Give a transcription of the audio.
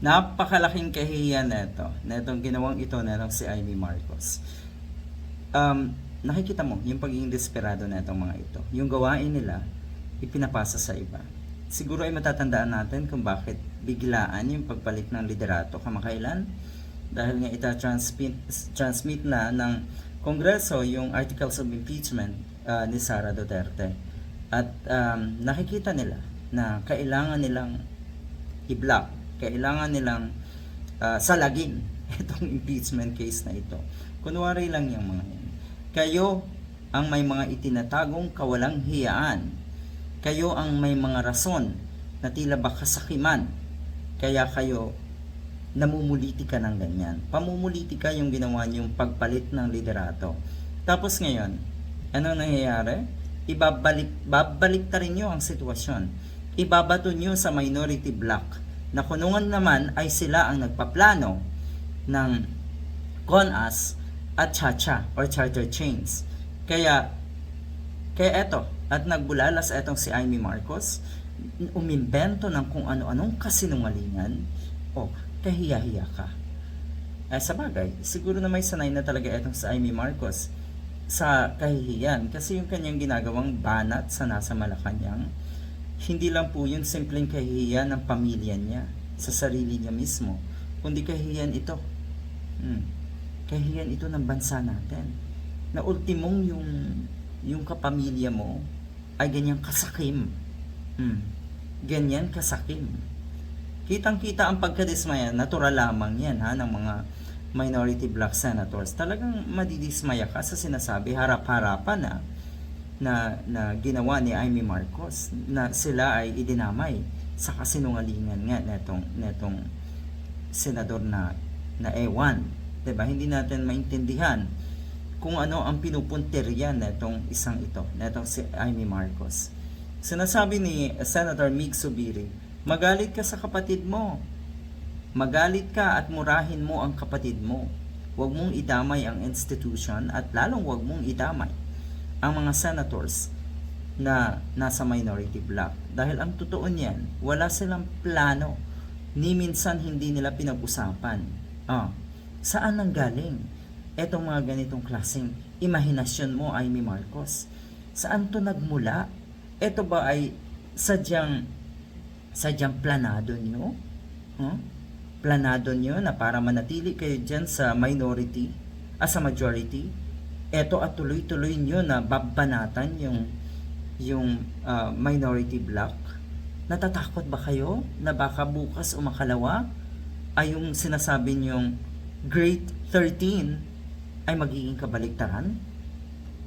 Napakalaking kahihiyan netong ginawang ito netong si Amy Marcos. Nakikita mo yung pagiging desperado na itong mga ito. Yung gawain nila, ipinapasa sa iba. Siguro ay matatandaan natin kung bakit biglaan yung pagbalik ng liderato kamakailan. Dahil nga transmit na ng Kongreso yung articles of impeachment ni Sara Duterte. At nakikita nila na kailangan nilang i-block, kailangan nilang salagin itong impeachment case na ito. Kunwari lang yung mga yan. Kayo ang may mga itinatagong kawalang hiyaan. Kayo ang may mga rason na tila ba kasakiman. Kaya kayo namumuliti ka ng ganyan. Pamumuliti ka yung ginawa niyong pagpalit ng liderato. Tapos ngayon, ano nangyayari? Babalik ta rin nyo ang sitwasyon. Ibabato nyo sa minority bloc na kunungan naman ay sila ang nagpaplano ng CONAS at CHACHA or Charter Chains. Kaya eto, at nagbulalas etong si Amy Marcos, umimbento ng kung ano-anong kasinungalingan, kahiya-hiya ka. Sa bagay, siguro na may sanay na talaga etong si Amy Marcos sa kahihiyan kasi yung kanyang ginagawang banat sa nasa Malacanang, hindi lang po yun simpleng kahihiyan ng pamilya niya sa sarili niya mismo, kundi kahihiyan ito. Kahihiyan ito ng bansa natin. Na ultimong yung kapamilya mo ay ganyan kasakim. Ganyan kasakim. Kitang-kita ang pagkadismaya, natural lamang yan ng mga minority black senators. Talagang madidismaya ka sa sinasabi harap-harapan na ginawa ni Amy Marcos na sila ay idinamay sa kasinungalingan nga netong senador na ewan, 'di ba? Hindi natin maintindihan kung ano ang pinupuntirya netong isang ito, netong si Amy Marcos. Sinasabi ni Senator Mig Zubiri, magalit ka sa kapatid mo. Magalit ka at murahin mo ang kapatid mo. Huwag mong idamay ang institution at lalong huwag mong idamay ang mga senators na nasa minority bloc. Dahil ang totoo niyan, wala silang plano. Ni minsan hindi nila pinag-usapan. Saan nanggaling etong mga ganitong klaseng imahinasyon mo, Amy Marcos? Saan to nagmula? Ito ba ay sadyang planado nyo? Planado nyo na para manatili kayo dyan sa minority, sa majority? Eto at tuloy-tuloy nyo na babanatan yung minority bloc. Natatakot ba kayo na baka bukas o makalawa ay yung sinasabi nyong Grade 13 ay magiging kabaliktaran?